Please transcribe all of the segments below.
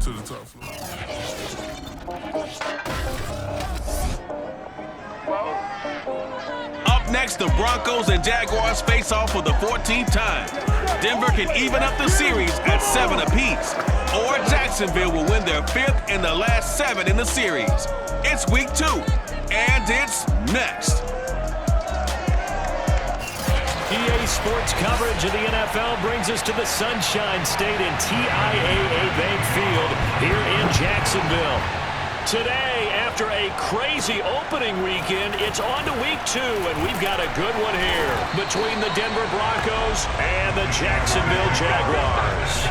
to the top floor. Up next, the Broncos and Jaguars face off for the 14th time. Denver can even up the series at 7 apiece, or Jacksonville will win their 5th in the last 7 in the series. It's week 2, and it's next. EA Sports coverage of the NFL brings us to the Sunshine State in TIAA Bank Field here in Jacksonville. Today, after a crazy opening weekend, it's on to week 2, and we've got a good one here between the Denver Broncos and the Jacksonville Jaguars.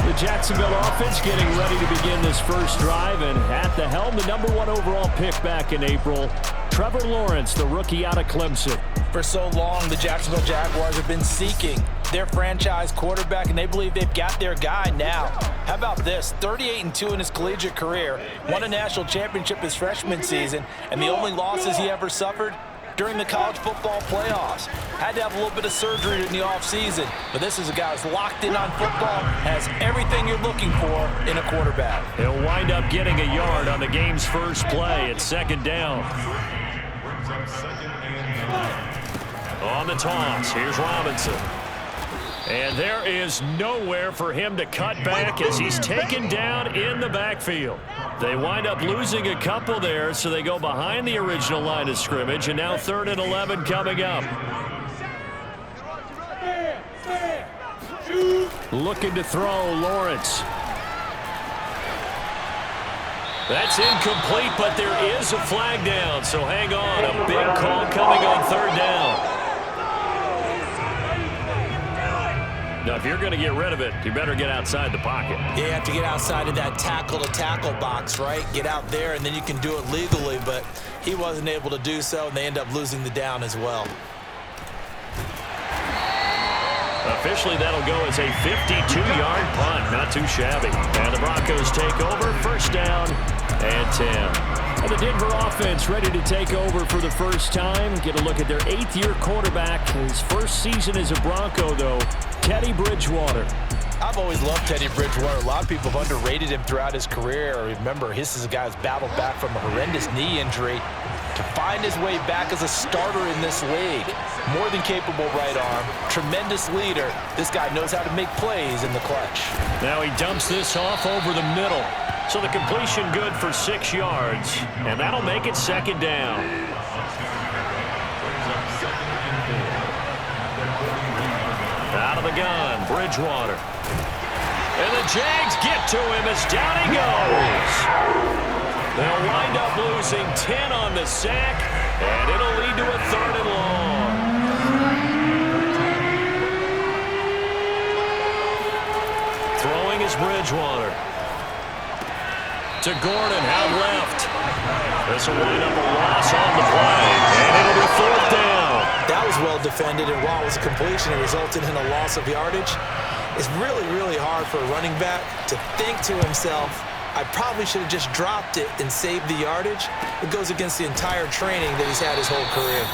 The Jacksonville offense getting ready to begin this first drive, and at the helm, the #1 overall pick back in April, Trevor Lawrence, the rookie out of Clemson. For so long, the Jacksonville Jaguars have been seeking their franchise quarterback, and they believe they've got their guy now. How about this? 38-2 in his collegiate career, won a national championship his freshman season, and the only losses he ever suffered during the college football playoffs. Had to have a little bit of surgery in the offseason, but this is a guy who's locked in on football, has everything you're looking for in a quarterback. He'll wind up getting a yard on the game's first play. It's 2nd down. On the toss, here's Robinson. And there is nowhere for him to cut back as he's taken down in the backfield. They wind up losing a couple there, so they go behind the original line of scrimmage, and now 3rd and 11 coming up. Looking to throw, Lawrence. That's incomplete, but there is a flag down, so hang on. A big call coming on 3rd down. Now, if you're going to get rid of it, you better get outside the pocket. Yeah, you have to get outside of that tackle-to-tackle box, right? Get out there, and then you can do it legally, but he wasn't able to do so, and they end up losing the down as well. Officially, that'll go as a 52-yard punt. Not too shabby. And the Broncos take over, 1st down and 10. And the Denver offense ready to take over for the first time. Get a look at their 8th-year quarterback. His first season as a Bronco, though, Teddy Bridgewater. I've always loved Teddy Bridgewater. A lot of people have underrated him throughout his career. Remember, this is a guy who's battled back from a horrendous knee injury to find his way back as a starter in this league. More than capable right arm, tremendous leader. This guy knows how to make plays in the clutch. Now he dumps this off over the middle. So the completion good for 6 yards, and that'll make it 2nd down. Out of the gun, Bridgewater. And the Jags get to him as down he goes. They'll wind up losing 10 on the sack, and it'll lead to a 3rd and long. Throwing is Bridgewater. To Gordon, out left. This will wind up a loss on the play, and it'll be 4th down. That was well defended, and while it was a completion, it resulted in a loss of yardage. It's really, really hard for a running back to think to himself, I probably should have just dropped it and saved the yardage. It goes against the entire training that he's had his whole career.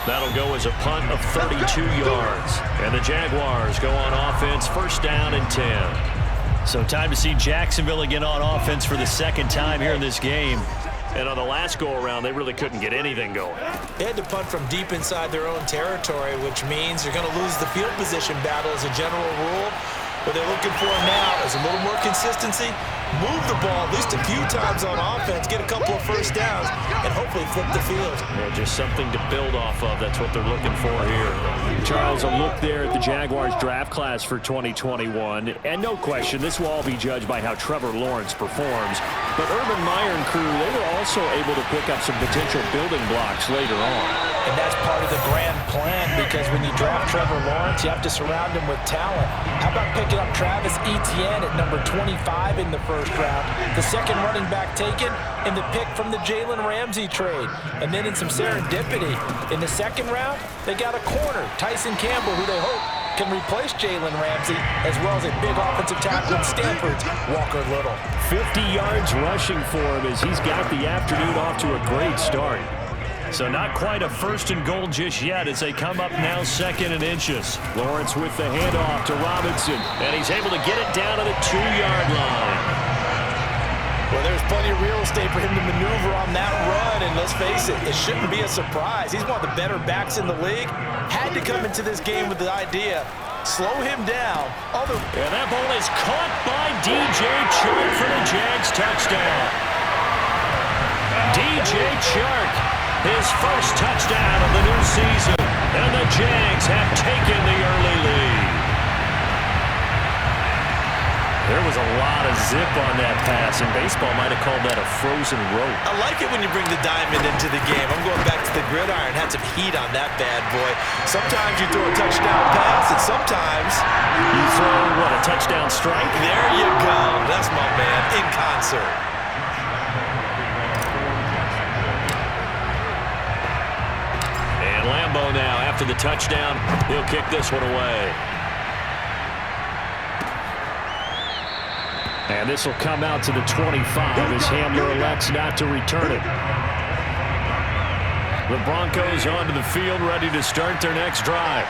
That'll go as a punt of 32 yards. And the Jaguars go on offense, 1st down and 10. So time to see Jacksonville again on offense for the 2nd time here in this game. And on the last go-around, they really couldn't get anything going. They had to punt from deep inside their own territory, which means you're going to lose the field position battle as a general rule. What they're looking for now is a little more consistency, move the ball at least a few times on offense, get a couple of 1st downs, and hopefully flip the field. Yeah, just something to build off of. That's what they're looking for here. Charles, a look there at the Jaguars draft class for 2021. And no question, this will all be judged by how Trevor Lawrence performs. But Urban Meyer and crew, they were also able to pick up some potential building blocks later on. And that's part of the grand plan, because when you draft Trevor Lawrence, you have to surround him with talent. How about picking up Travis Etienne at number 25 in the 1st round, the 2nd running back taken in the pick from the Jalen Ramsey trade. And then in some serendipity, in the 2nd round, they got a corner, Tyson Campbell, who they hope can replace Jalen Ramsey, as well as a big offensive tackle in Stanford's Walker Little. 50 yards rushing for him as he's got the afternoon off to a great start. So not quite a 1st and goal just yet as they come up now 2nd and inches. Lawrence with the handoff to Robinson, and he's able to get it down to the 2-yard line. there's plenty of real estate for him to maneuver on that run, and let's face it shouldn't be a surprise. He's one of the better backs in the league. Had to come into this game with the idea, slow him down. And that ball is caught by DJ Chark for the Jags touchdown. DJ Chark, his first touchdown of the new season, and the Jags have taken the early lead. There was a lot of zip on that pass, and baseball might have called that a frozen rope. I like it when you bring the diamond into the game. I'm going back to the gridiron. Had some heat on that bad boy. Sometimes you throw a touchdown pass, and sometimes you throw, what, a touchdown strike? There you go. That's my man in concert. And Lambeau now, after the touchdown, he'll kick this one away. And this will come out to the 25 as Hamler elects not to return it. The Broncos onto the field, ready to start their next drive.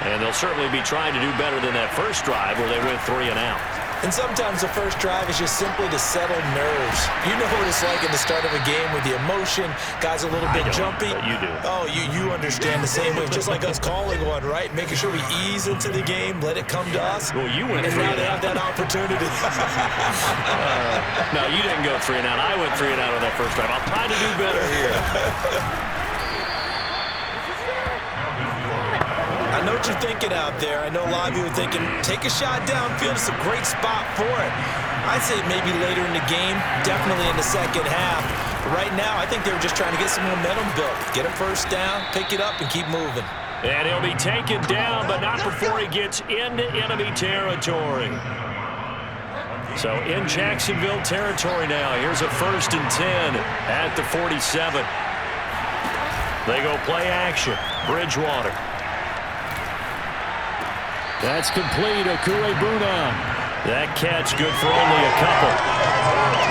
And they'll certainly be trying to do better than that first drive where they went 3 and out. And sometimes the first drive is just simply to settle nerves. You know what it's like at the start of a game with the emotion. Guys a little bit jumpy. But you do. Oh, you understand the same way. Just like us calling one, right? Making sure we ease into the game, let it come to us. Well, you went and 3 now and they out. have that opportunity. No, you didn't go 3 and out. I went 3 and out on that first drive. I'll try to do better here. I know what you're thinking out there. I know a lot of you are thinking, take a shot downfield. It's a great spot for it. I'd say maybe later in the game, definitely in the second half. But right now, I think they were just trying to get some momentum built. Get a first down, pick it up, and keep moving. And he'll be taken down, but not before he gets into enemy territory. So in Jacksonville territory now. Here's a 1st and 10 at the 47. They go play action. Bridgewater. That's complete. Okue-Buna. That catch good for only a couple.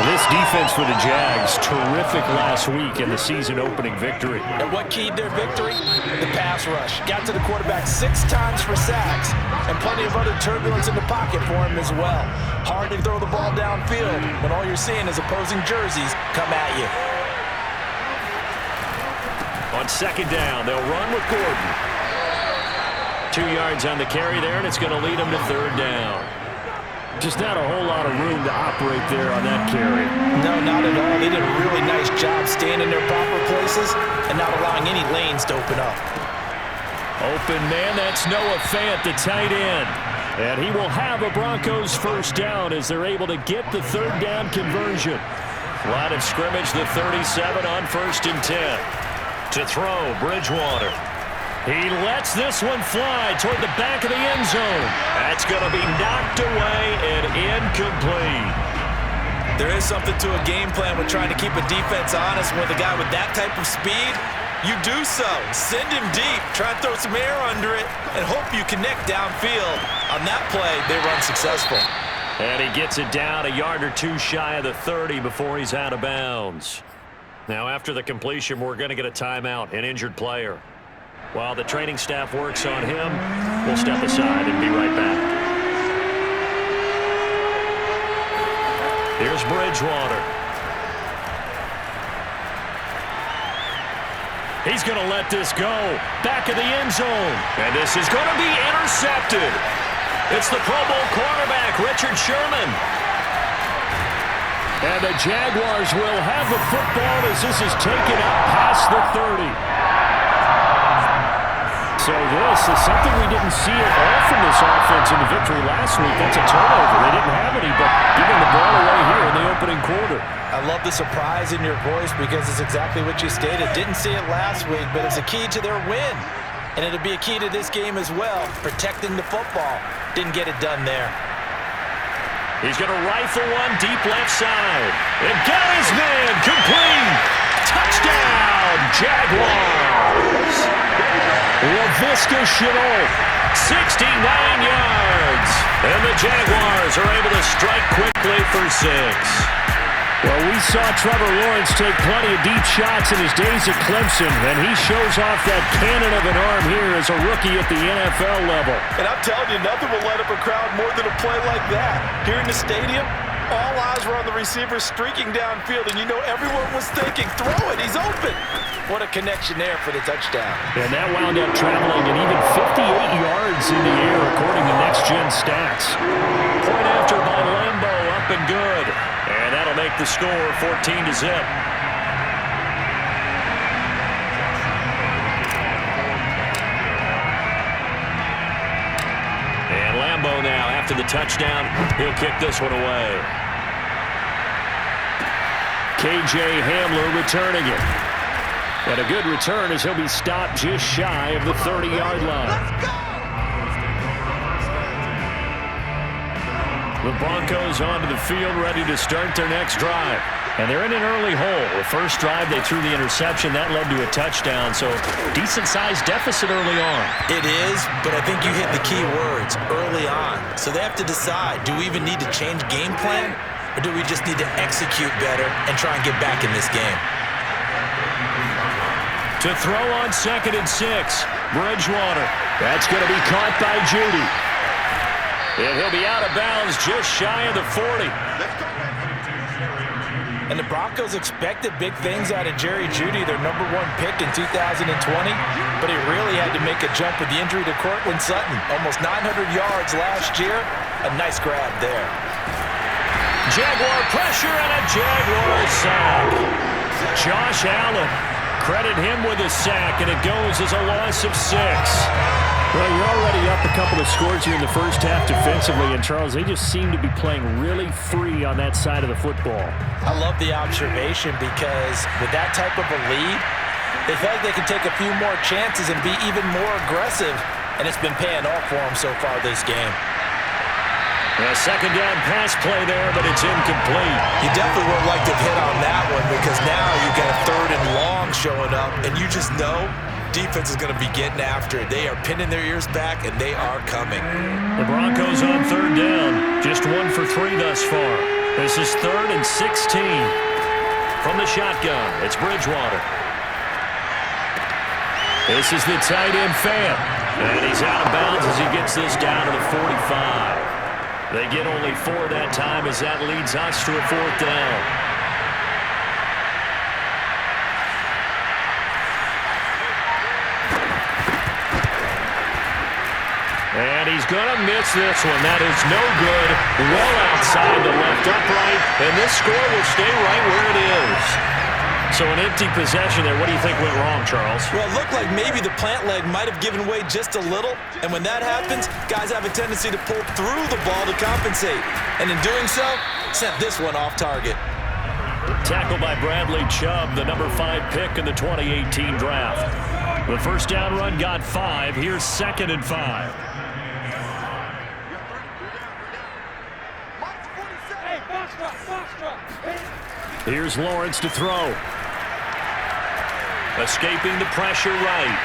This defense for the Jags, terrific last week in the season-opening victory. And what keyed their victory? The pass rush. Got to the quarterback 6 times for sacks, and plenty of other turbulence in the pocket for him as well. Hard to throw the ball downfield when all you're seeing is opposing jerseys come at you. On 2nd down, they'll run with Gordon. 2 yards on the carry there, and it's going to lead them to 3rd down. Just not a whole lot of room to operate there on that carry. No, not at all. They did a really nice job staying in their proper places and not allowing any lanes to open up. Open man, that's Noah Fant, the tight end. And he will have a Broncos 1st down as they're able to get the 3rd down conversion. Line of scrimmage, the 37 on 1st and 10. To throw, Bridgewater. He lets this one fly toward the back of the end zone. That's going to be knocked away and incomplete. There is something to a game plan with trying to keep a defense honest. With a guy with that type of speed, you do so. Send him deep. Try and throw some air under it and hope you connect downfield. On that play, they run successful. And he gets it down a yard or 2 shy of the 30 before he's out of bounds. Now, after the completion, we're going to get a timeout, an injured player. While the training staff works on him, we'll step aside and be right back. Here's Bridgewater. He's going to let this go. Back of the end zone. And this is going to be intercepted. It's the Pro Bowl quarterback, Richard Sherman. And the Jaguars will have the football as this is taken out past the 30. So this is something we didn't see at all from this offense in the victory last week. That's a turnover. They didn't have any, but giving the ball away here in the opening quarter. I love the surprise in your voice because it's exactly what you stated. Didn't see it last week, but it's a key to their win. And it'll be a key to this game as well, protecting the football. Didn't get it done there. He's going to rifle one deep left side. And got his man complete. Touchdown, Jaguars. LaVisca Chenault, 69 yards. And the Jaguars are able to strike quickly for 6. Well, we saw Trevor Lawrence take plenty of deep shots in his days at Clemson, and he shows off that cannon of an arm here as a rookie at the NFL level. And I'm telling you, nothing will light up a crowd more than a play like that. Here in the stadium, All eyes were on the receiver streaking downfield, and you know everyone was thinking, throw it, he's open. What a connection there for the touchdown. And that wound up traveling an even 58 yards in the air, according to Next Gen Stats. Point after by Lambo, up and good. And that'll make the score 14-0. And Lambo now, after the touchdown, he'll kick this one away. KJ Hamler returning it. And a good return as he'll be stopped just shy of the 30-yard line. The Broncos onto the field, ready to start their next drive. And they're in an early hole. The first drive, they threw the interception. That led to a touchdown, so decent-sized deficit early on. It is, but I think you hit the key words, early on. So they have to decide, do we even need to change game plan, or do we just need to execute better and try and get back in this game? To throw on 2nd and 6, Bridgewater. That's going to be caught by Judy. And he'll be out of bounds just shy of the 40. And the Broncos expected big things out of Jerry Jeudy, their #1 pick in 2020, but he really had to make a jump with the injury to Cortland Sutton. Almost 900 yards last year. A nice grab there. Jaguar pressure and a Jaguar sack. Josh Allen. Credit him with a sack, and it goes as a loss of 6. Well, you're already up a couple of scores here in the first half defensively, and Charles, they just seem to be playing really free on that side of the football. I love the observation because with that type of a lead, they feel like they can take a few more chances and be even more aggressive, and it's been paying off for them so far this game. A second down pass play there, but it's incomplete. You definitely would like to hit on that one because now you've got a 3rd and long showing up, and you just know defense is going to be getting after it. They are pinning their ears back, and they are coming. The Broncos on 3rd down. Just 1 for 3 thus far. This is 3rd and 16. From the shotgun, it's Bridgewater. This is the tight end fan. And he's out of bounds as he gets this down to the 45. They get only 4 that time as that leads us to a 4th down. And he's going to miss this one. That is no good. Well outside the left upright. And this score will stay right where it is. So an empty possession there. What do you think went wrong, Charles? Well, it looked like maybe the plant leg might have given way just a little. And when that happens, guys have a tendency to pull through the ball to compensate. And in doing so, sent this one off target. Tackled by Bradley Chubb, the #5 pick in the 2018 draft. The first down run got 5. Here's 2nd and 5. Here's Lawrence to throw. Escaping the pressure right.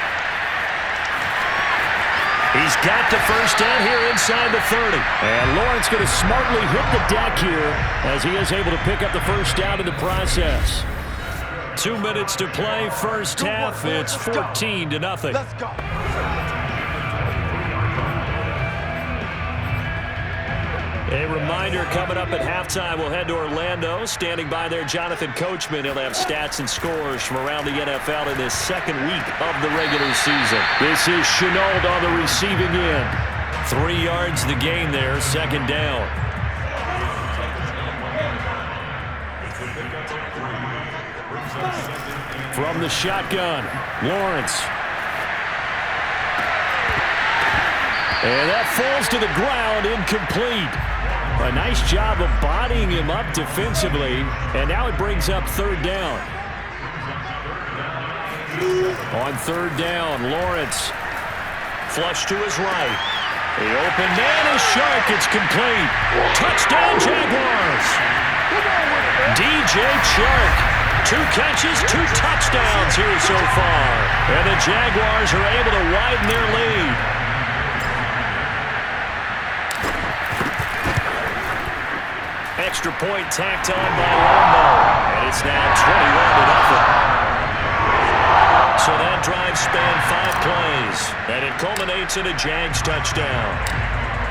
He's got the first down here inside the 30. And Lawrence going to smartly hit the deck here as he is able to pick up the first down in the process. 2 minutes to play, first half. It's 14-0. Let's go. A reminder coming up at halftime, we'll head to Orlando. Standing by there, Jonathan Coachman. He'll have stats and scores from around the NFL in this 2nd week of the regular season. This is Chenault on the receiving end. 3 yards the gain there, 2nd down. From the shotgun, Lawrence. And that falls to the ground, incomplete. A nice job of bodying him up defensively, and now it brings up 3rd down. On 3rd down, Lawrence. Flush to his right. The open man is Shark. It's complete. Touchdown, Jaguars. DJ Chark. 2 catches, 2 touchdowns here so far. And the Jaguars are able to widen their lead. Extra point tacked on by Lambo. And it's now 21-0. So that drive spanned 5 plays. And it culminates in a Jags touchdown.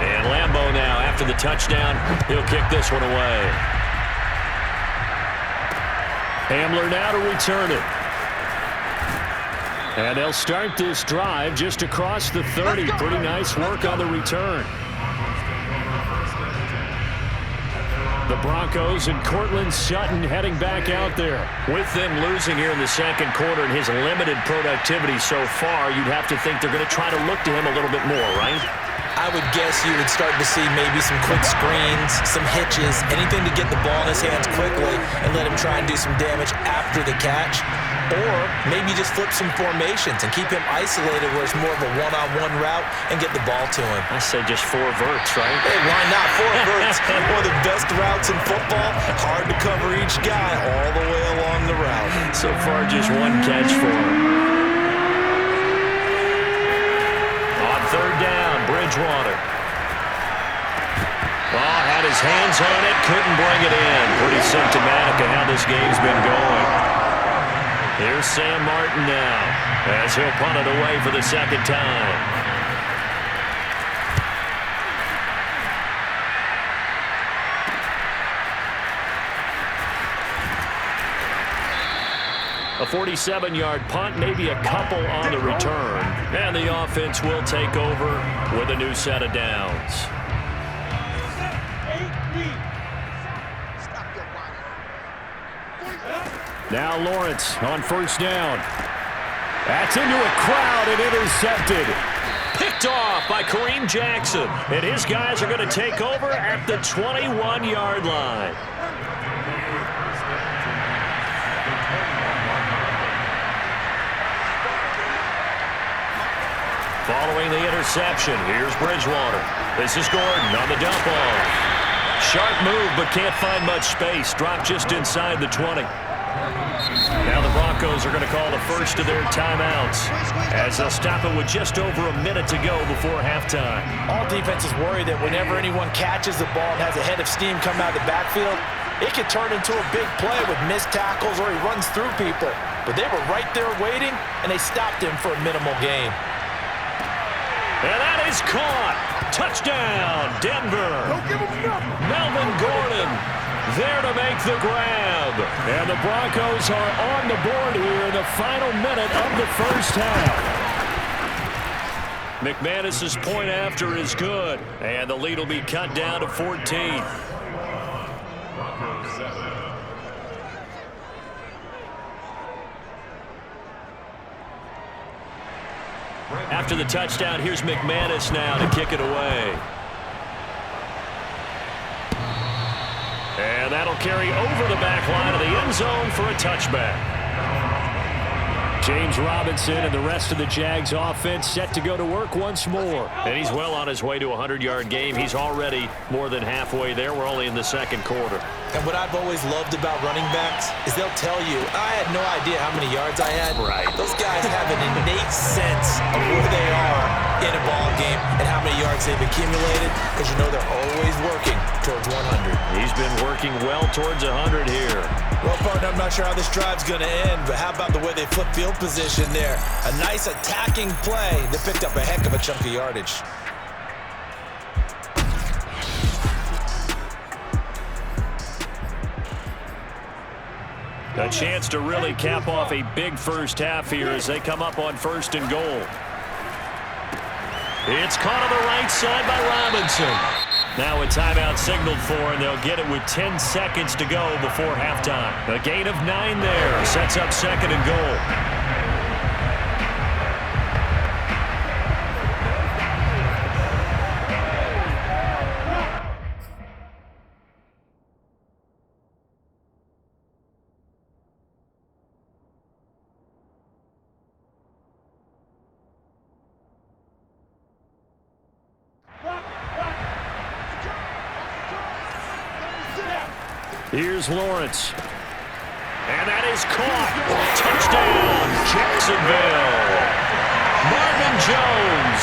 And Lambeau now, after the touchdown, he'll kick this one away. Hamler now to return it. And they'll start this drive just across the 30. Pretty nice work on the return. The Broncos and Cortland Sutton heading back out there. With them losing here in the second quarter and his limited productivity so far, you'd have to think they're going to try to look to him a little bit more, right? I would guess you would start to see maybe some quick screens, some hitches, anything to get the ball in his hands quickly and let him try and do some damage after the catch. Or maybe just flip some formations and keep him isolated where it's more of a one-on-one route and get the ball to him. I say just 4 verts, right? Hey, why not? 4 verts, one of the best routes in football. Hard to cover each guy all the way along the route. So far, just 1 catch for him. On third down, Bridgewater. Oh, had his hands on it, couldn't bring it in. Pretty symptomatic of how this game's been going. Here's Sam Martin now, as he'll punt it away for the second time. A 47-yard punt, maybe a couple on the return. And the offense will take over with a new set of downs. Now Lawrence on first down. That's into a crowd and intercepted. Picked off by Kareem Jackson. And his guys are going to take over at the 21-yard line. Following the interception, here's Bridgewater. This is Gordon on the dump off. Sharp move, but can't find much space. Dropped just inside the 20. Now the Broncos are going to call the first of their timeouts as they'll stop it with just over a minute to go before halftime. All defenses worry that whenever anyone catches the ball and has a head of steam come out of the backfield, it could turn into a big play with missed tackles or he runs through people. But they were right there waiting, and they stopped him for a minimal gain. And that is caught. Touchdown, Denver. Don't give him nothing. Melvin Gordon there to make the grab. And the Broncos are on the board here in the final minute of the first half. McManus's point after is good. And the lead will be cut down to 14. After the touchdown, here's McManus now to kick it away. And that'll carry over the back line of the end zone for a touchback. James Robinson and the rest of the Jags offense set to go to work once more. And he's well on his way to a 100-yard game. He's already more than halfway there. We're only in the second quarter. And what I've always loved about running backs is they'll tell you, I had no idea how many yards I had. Right. Those guys have an innate sense of where they are in a ball game and how many yards they've accumulated, because you know they're always working towards 100. He's been working well towards 100 here. Well, partner, I'm not sure how this drive's going to end, but how about the way they flip field position there? A nice attacking play that picked up a heck of a chunk of yardage. A chance to really cap off a big first half here as they come up on first and goal. It's caught on the right side by Robinson. Now a timeout signaled for, and they'll get it with 10 seconds to go before halftime. A gain of 9 there sets up second and goal. Here's Lawrence. And that is caught. Touchdown, Jacksonville. Marvin Jones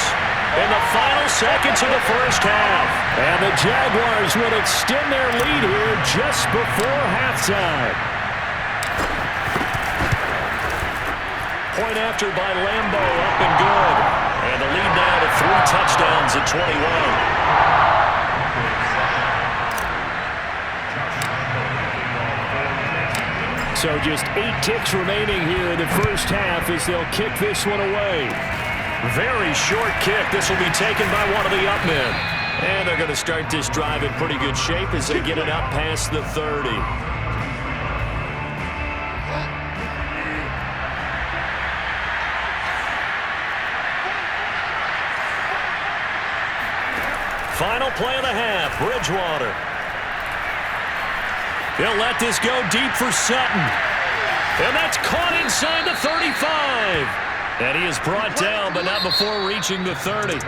in the final seconds of the first half. And the Jaguars will extend their lead here just before halftime. Point after by Lambeau, up and good. And the lead now to 3 touchdowns at 21. So just 8 ticks remaining here in the first half as they'll kick this one away. Very short kick. This will be taken by one of the up men. And they're going to start this drive in pretty good shape as they get it up past the 30. Final play of the half, Bridgewater. He'll let this go deep for Sutton. And that's caught inside the 35. And he is brought down, but not before reaching the 30.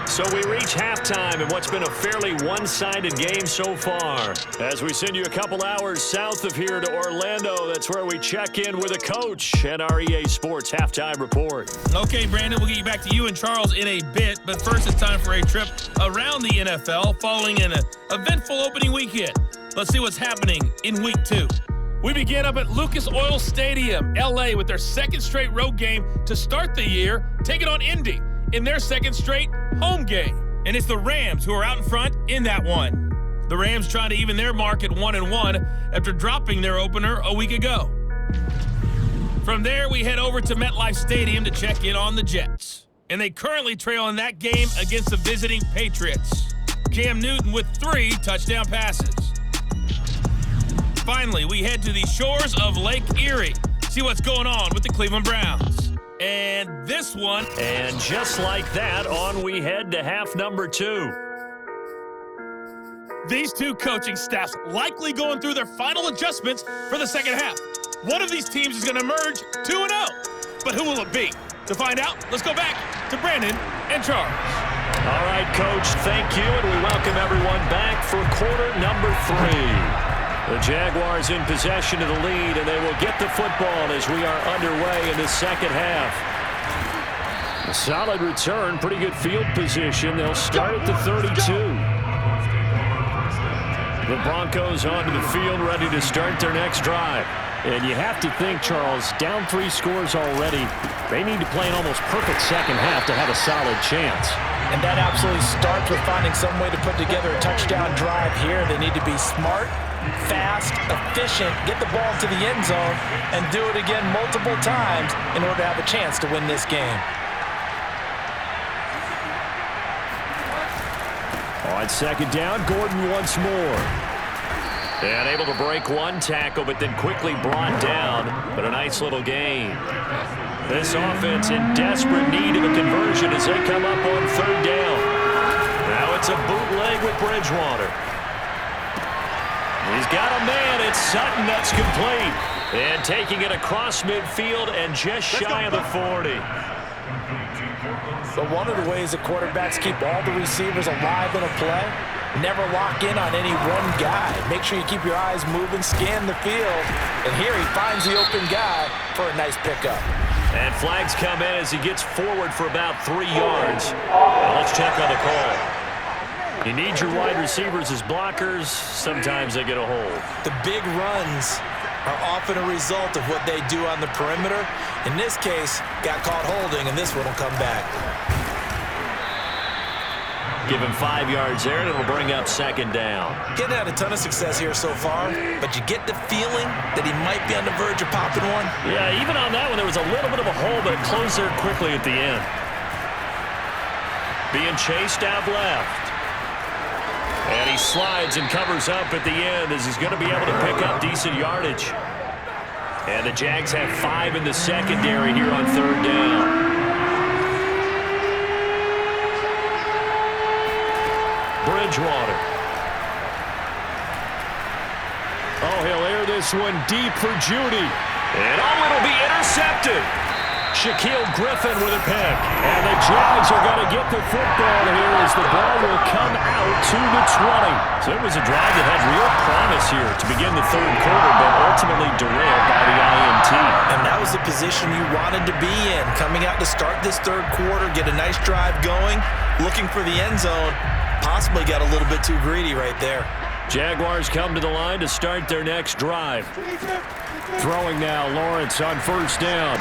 So we reach halftime in what's been a fairly one-sided game so far. As we send you a couple hours south of here to Orlando, that's where we check in with a coach at our EA Sports Halftime Report. Okay, Brandon, we'll get you back to you and Charles in a bit, but first it's time for a trip around the NFL following an eventful opening weekend. Let's see what's happening in Week 2. We begin up at Lucas Oil Stadium, L.A., with their second straight road game to start the year, taking on Indy in their second straight home game. And it's the Rams who are out in front in that one. The Rams trying to even their mark at 1-1 after dropping their opener a week ago. From there, we head over to MetLife Stadium to check in on the Jets. And they currently trail in that game against the visiting Patriots. Cam Newton with 3 touchdown passes. Finally, we head to the shores of Lake Erie, see what's going on with the Cleveland Browns. And this one. And just like that, on we head to half number 2. These two coaching staffs likely going through their final adjustments for the second half. One of these teams is going to emerge 2-0. But who will it be? To find out, let's go back to Brandon and Charles. All right, Coach, thank you, and we welcome everyone back for quarter number 3. The Jaguars in possession of the lead, and they will get the football as we are underway in the second half. A solid return, pretty good field position. They'll start at the 32. The Broncos onto the field, ready to start their next drive. And you have to think, Charles, down 3 scores already. They need to play an almost perfect second half to have a solid chance. And that absolutely starts with finding some way to put together a touchdown drive here. They need to be smart, fast, efficient, get the ball to the end zone, and do it again multiple times in order to have a chance to win this game. On second down, Gordon once more. And able to break one tackle, but then quickly brought down. But a nice little gain. This offense in desperate need of a conversion as they come up on third down. Now it's a bootleg with Bridgewater. He's got a man. It's Sutton that's complete. And taking it across midfield and just shy of the 40. So one of the ways that quarterbacks keep all the receivers alive in a play, never lock in on any one guy. Make sure you keep your eyes moving, scan the field. And here he finds the open guy for a nice pickup. And flags come in as he gets forward for about 3 yards. Now let's check on the call. You need your wide receivers as blockers. Sometimes they get a hold. The big runs are often a result of what they do on the perimeter. In this case, got caught holding, and this one will come back. Give him 5 yards there, and it'll bring up second down. Getting had a ton of success here so far, but you get the feeling that he might be on the verge of popping one. Yeah, even on that one, there was a little bit of a hole, but it closed there quickly at the end. Being chased out left. And he slides and covers up at the end as he's going to be able to pick up decent yardage. And the Jags have 5 in the secondary here on third down. Bridgewater. Oh, he'll air this one deep for Judy. And it'll be intercepted. Shaquille Griffin with a pick. And the Jags are going to get the football here as the ball will come out to the 20. So it was a drive that had real promise here to begin the third quarter, but ultimately derailed by the INT. And that was the position you wanted to be in. Coming out to start this third quarter, get a nice drive going, looking for the end zone. Possibly got a little bit too greedy right there. Jaguars come to the line to start their next drive. Throwing now, Lawrence on first down.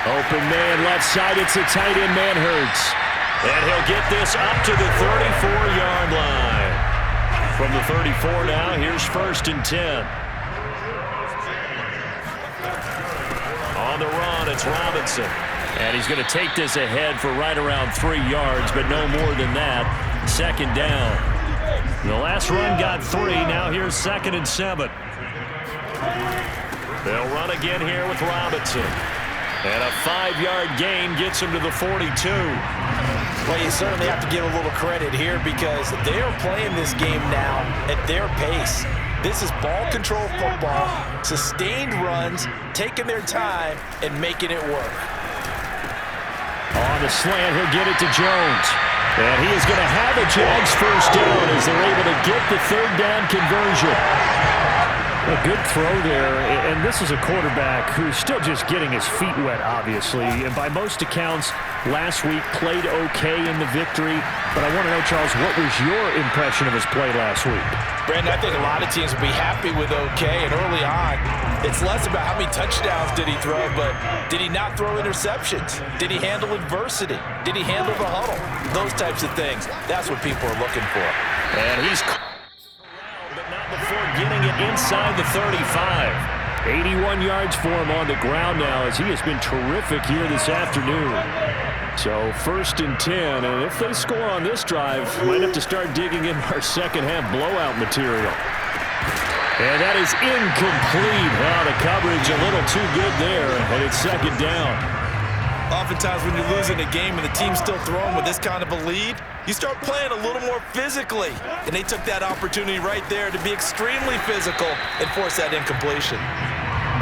Open man, left side, it's a tight end, Manhurts. And he'll get this up to the 34-yard line. From the 34 now, here's 1st and 10. On the run, it's Robinson. And he's going to take this ahead for right around 3 yards, but no more than that. 2nd down. The last run got 3. Now here's 2nd and 7. They'll run again here with Robinson. And a 5-yard gain gets him to the 42. Well, you certainly have to give a little credit here because they are playing this game now at their pace. This is ball control football, sustained runs, taking their time, and making it work. On the slant, he'll get it to Jones. And he is going to have a Jags 1st down as they're able to get the 3rd down conversion. A good throw there, and this is a quarterback who's still just getting his feet wet, obviously. And by most accounts, last week played okay in the victory. But I want to know, Charles, what was your impression of his play last week? Brandon, I think a lot of teams will be happy with okay, and early on, it's less about how many touchdowns did he throw, but did he not throw interceptions? Did he handle adversity? Did he handle the huddle? Those types of things. That's what people are looking for. And he's before getting it inside the 35. 81 yards for him on the ground now as he has been terrific here this afternoon. So 1st and 10, and if they score on this drive, might have to start digging in our second-half blowout material. And that is incomplete. The coverage a little too good there, and it's 2nd down. Oftentimes when you're losing a game and the team's still throwing with this kind of a lead, you start playing a little more physically. And they took that opportunity right there to be extremely physical and force that incompletion.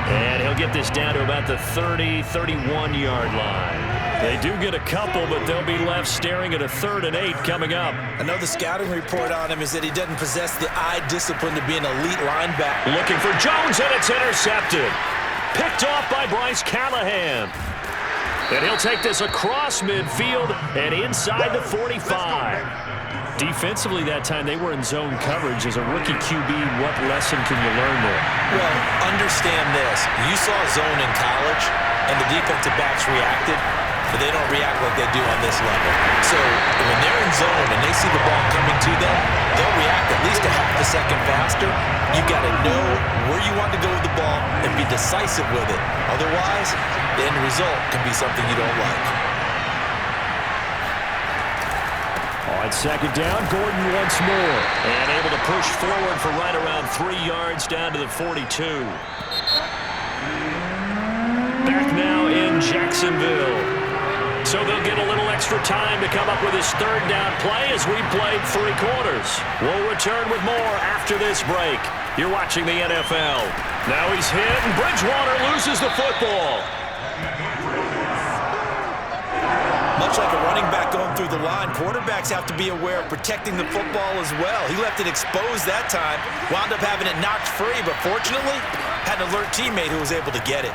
And he'll get this down to about the 30, 31-yard line. They do get a couple, but they'll be left staring at a 3rd and 8 coming up. I know the scouting report on him is that he doesn't possess the eye discipline to be an elite linebacker. Looking for Jones, and it's intercepted. Picked off by Bryce Callahan. And he'll take this across midfield and inside the 45. Defensively that time, they were in zone coverage. As a rookie QB, what lesson can you learn there? Well, understand this. You saw zone in college, and the defensive backs reacted, but they don't react like they do on this level. So when they're in zone and they see the ball coming to them, they'll react at least a half a second faster. You've got to know where you want to go with the ball and be decisive with it. Otherwise, the end result can be something you don't like. On 2nd down, Gordon once more. And able to push forward for right around 3 yards down to the 42. Back now in Jacksonville. So they'll get a little extra time to come up with his 3rd down play as we played 3 quarters. We'll return with more after this break. You're watching the NFL. Now he's hit, and Bridgewater loses the football. Much like a running back going through the line, quarterbacks have to be aware of protecting the football as well. He left it exposed that time, wound up having it knocked free, but fortunately, had an alert teammate who was able to get it.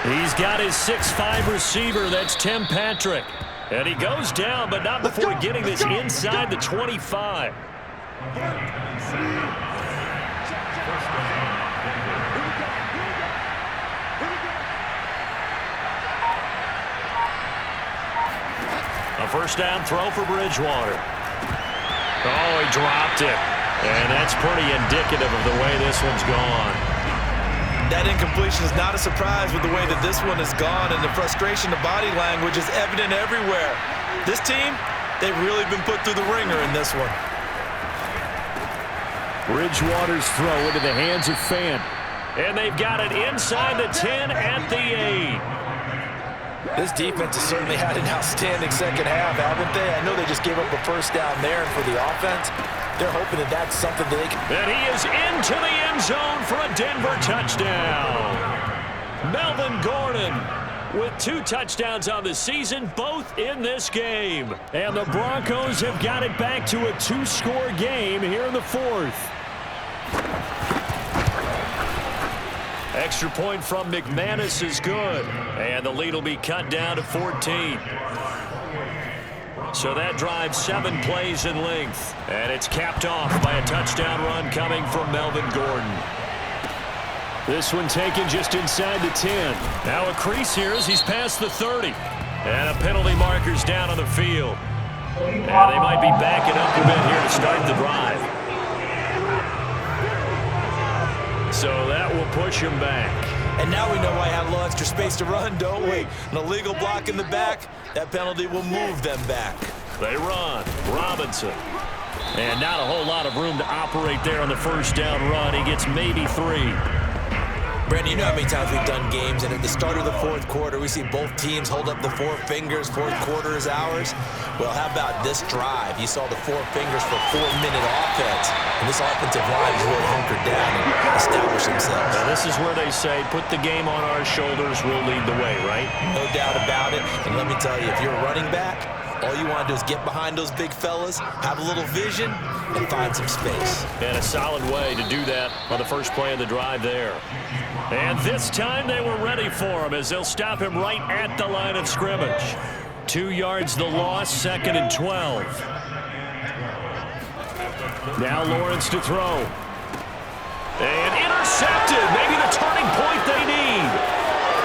He's got his 6'5" receiver. That's Tim Patrick. And he goes down, but not before getting this inside the 25. A 1st down throw for Bridgewater. Oh, he dropped it. And that's pretty indicative of the way this one's gone. That incompletion is not a surprise with the way that this one has gone, and the frustration, the body language is evident everywhere. This team, they've really been put through the ringer in this one. Bridgewater's throw into the hands of Fant. And they've got it inside the 10 at the 8. This defense has certainly had an outstanding second half, haven't they? I know they just gave up a 1st down there, and for the offense, they're hoping that that's something they can... And he is into the end zone for a Denver touchdown. Melvin Gordon with 2 touchdowns on the season, both in this game. And the Broncos have got it back to a 2-score game here in the 4th. Extra point from McManus is good. And the lead will be cut down to 14. So that drives 7 plays in length. And it's capped off by a touchdown run coming from Melvin Gordon. This one taken just inside the 10. Now a crease here as he's past the 30. And a penalty marker's down on the field. And they might be backing up a bit here to start the drive. So that will push him back. And now we know why I have a little extra space to run, don't we? An illegal block in the back, that penalty will move them back. They run. Robinson. And not a whole lot of room to operate there on the first down run. He gets maybe 3. Brandon, you know how many times we've done games, and at the start of the fourth quarter, we see both teams hold up the 4 fingers, fourth quarter is ours. Well, how about this drive? You saw the 4 fingers for 4-minute offense, and this offensive line is really hunkered down and established themselves. Now, this is where they say, put the game on our shoulders, we'll lead the way, right? No doubt about it, and let me tell you, if you're a running back, all you want to do is get behind those big fellas, have a little vision, and find some space. And a solid way to do that on the first play of the drive there. And this time they were ready for him as they'll stop him right at the line of scrimmage. 2 yards the loss, 2nd and 12. Now Lawrence to throw. And intercepted, maybe the turning point they need.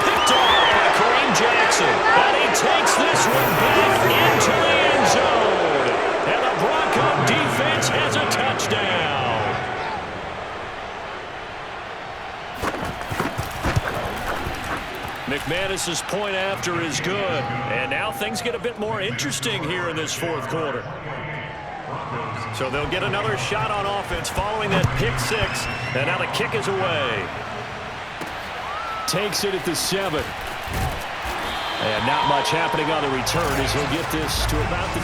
Picked off by Kareem Jackson. And he takes this one back into the end zone. And the Bronco defense has a touchdown. McManus's point after is good. And now things get a bit more interesting here in this fourth quarter. So they'll get another shot on offense following that pick 6. And now the kick is away. Takes it at the 7. And not much happening on the return as he'll get this to about the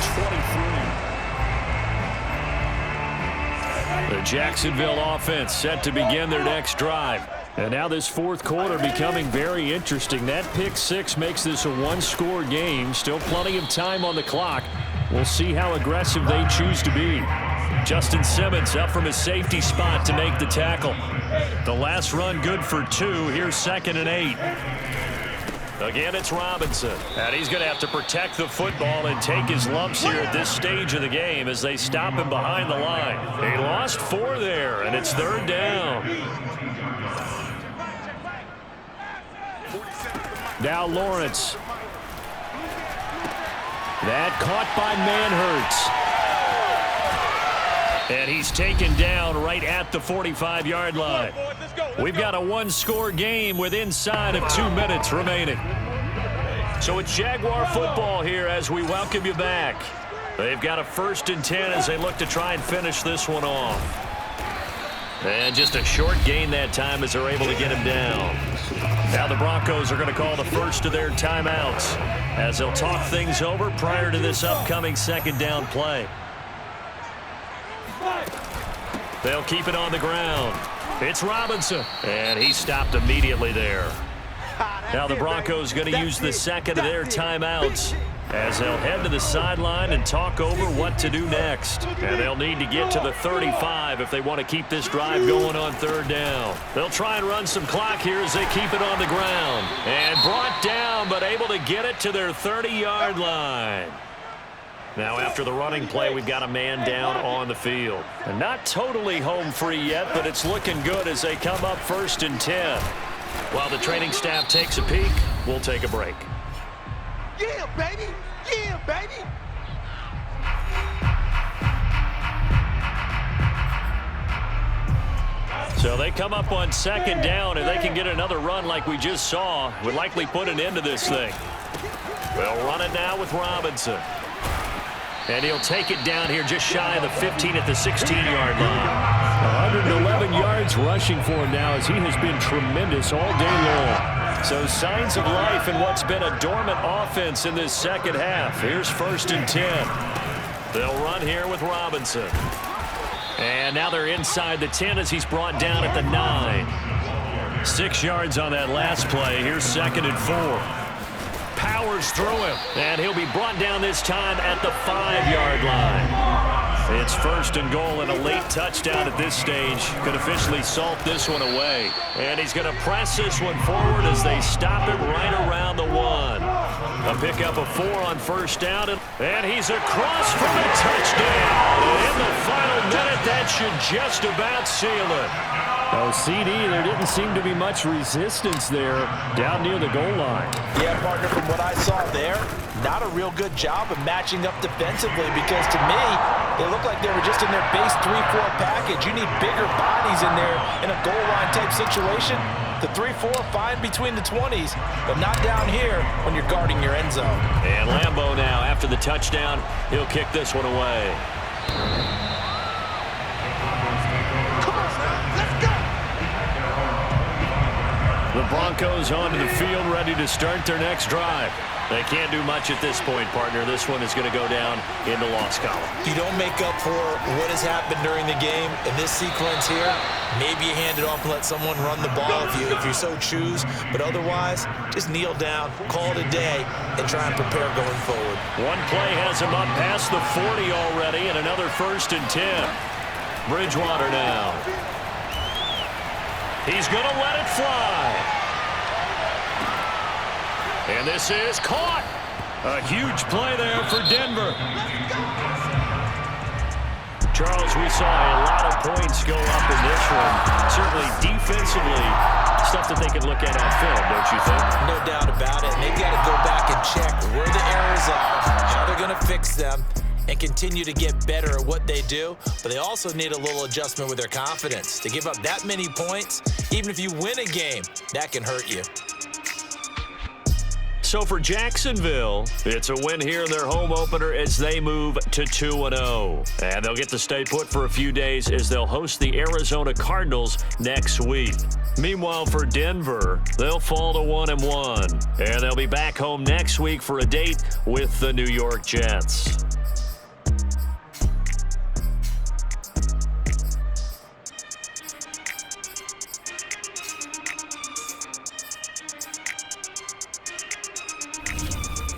23. The Jacksonville offense set to begin their next drive. And now this fourth quarter becoming very interesting. That pick 6 makes this a 1-score game. Still plenty of time on the clock. We'll see how aggressive they choose to be. Justin Simmons up from his safety spot to make the tackle. The last run good for 2. Here's 2nd and 8. Again, it's Robinson. And he's going to have to protect the football and take his lumps here at this stage of the game as they stop him behind the line. He lost 4 there, and it's 3rd down. Now Lawrence. That caught by Manhurts. And he's taken down right at the 45-yard line. We've got a 1-score game with inside of 2 minutes remaining. So it's Jaguar football here as we welcome you back. They've got a 1st and 10 as they look to try and finish this one off. And just a short gain that time as they're able to get him down. Now the Broncos are going to call the first of their timeouts as they'll talk things over prior to this upcoming 2nd down play. They'll keep it on the ground. It's Robinson. And he stopped immediately there. Now the Broncos going to use the 2nd of their timeouts as they'll head to the sideline and talk over what to do next. And they'll need to get to the 35 if they want to keep this drive going on 3rd down. They'll try and run some clock here as they keep it on the ground. And brought down, but able to get it to their 30-yard line. Now after the running play, we've got a man down on the field. And not totally home free yet, but it's looking good as they come up 1st and 10. While the training staff takes a peek, we'll take a break. Yeah, baby! Yeah, baby! So they come up on 2nd down, and they can get another run like we just saw. Would likely put an end to this thing. We'll run it now with Robinson. And he'll take it down here just shy of the 15 at the 16-yard line. 111 yards rushing for him now as he has been tremendous all day long. So signs of life in what's been a dormant offense in this 2nd half. Here's 1st and 10. They'll run here with Robinson. And now they're inside the 10 as he's brought down at the 9. 6 yards on that last play. Here's 2nd and 4. Powers through him, and he'll be brought down this time at the 5-yard line. It's 1st and goal, and a late touchdown at this stage could officially salt this one away. And he's going to press this one forward as they stop it right around the 1. A pickup of 4 on 1st down, and he's across for a touchdown. And in the final minute, that that should just about seal it. Oh, CD, there didn't seem to be much resistance there down near the goal line. Yeah, partner, from what I saw there, not a real good job of matching up defensively because to me, they look like they were just in their base 3-4 package. You need bigger bodies in there in a goal line type situation. The 3-4 fine between the 20s, but not down here when you're guarding your end zone. And Lambeau now, after the touchdown, he'll kick this one away. The Broncos onto the field, ready to start their next drive. They can't do much at this point, partner. This one is going to go down in the loss column. You don't make up for what has happened during the game in this sequence here. Maybe you hand it off and let someone run the ball if you so choose. But otherwise, just kneel down, call it a day, and try and prepare going forward. One play has him up past the 40 already, and another 1st and 10. Bridgewater now. He's going to let it fly. And this is caught. A huge play there for Denver. Charles, we saw a lot of points go up in this one. Certainly defensively, stuff that they can look at on film, don't you think? No doubt about it. And they've got to go back and check where the errors are, how they're going to fix them, and continue to get better at what they do. But they also need a little adjustment with their confidence. To give up that many points, even if you win a game, that can hurt you. So for Jacksonville, it's a win here in their home opener as they move to 2-0. And they'll get to stay put for a few days as they'll host the Arizona Cardinals next week. Meanwhile, for Denver, they'll fall to 1-1. And they'll be back home next week for a date with the New York Jets.